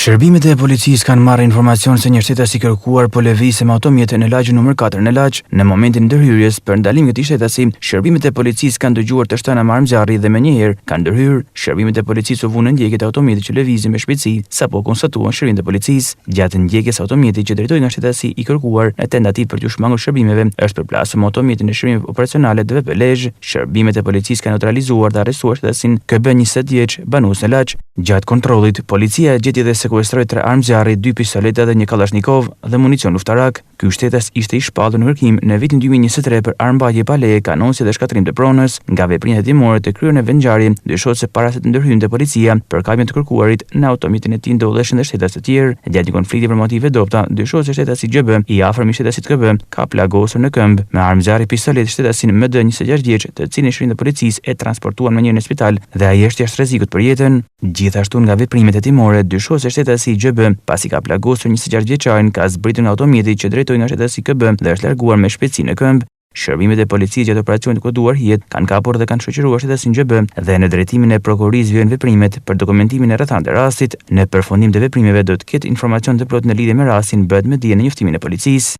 Shërbimet e policisë kanë marrë informacion se një shtetas i kërkuar po lëvizte me automjete në lagjen nr. 4 në Laç në momentin e ndërhyrjes. Për ndalim këtij shtetasi, shërbimet e policisë kanë dëgjuar të shtëna me armëzjarri dhe menjëherë kanë ndërhyrë. Shërbimet e policisë u vunë në ndjekje të automjetit që lëvizin me shpejtësi, sapo konstatuan shërbimet e policisë. Gjatë ndjekjes automjetit që drejtoi nga shtetasi i kërkuar në tentativë për t'u shmangur shërbimeve, është përplasur me automjetin e shërbimeve operacionale DVP Lezhë. Shërbimet e policisë kanë neutralizuar dhe arrestuar shtetasin KB 20 vjeç banues në Laç. Gjatë kontrollit, policia gjeti dhe sekuestroi 3 armëzjarri, 2 pistoleta dhe 1 kalashnikov dhe municion luftarak. Ky shtetas ishte i shpallur në kërkim në vitin 2023 për armbajtje pa leje, kanonsi dhe shkatrim të pronës. Nga veprimet hetimore të kryer në vendngjarje, dyshohet se para se të ndërhynte policia, përkapjen të kërkuarit në automjetin e tij ndodheshin edhe shtetas të tjerë. Gjatë konfliktit për motive dobta, dyshohet se shetasi GB i afërm i shtetasit KB ka plagosur në këmbë me armëzjarri pistolet shtetasin MD 26 vjeç, të cilin shërbim të policisë e transportuan me njërin në spital dhe ai është jashtë rrezikut për jetën. Gjithashtu nga veprimet hetimore, dyshohet se shetasi GB, pasi ka plagosur 26 vjeçarin, ka zbritur nga automjeti që drejtoi nga shetasi KB dhe është larguar me shpejtësi në këmbë. Shërbimet e policisë gjatë operacionit koduar hijet kanë kapur dhe kanë shoqëruar shtetasin GB dhe në drejtimin e prokurorisë vijnë veprimet për dokumentimin e rrethantë të rastit. Në përfundim të veprimeve do të ketë informacion të plotë në lidhje me rastin, bëhet me dije në njoftimin e policisë.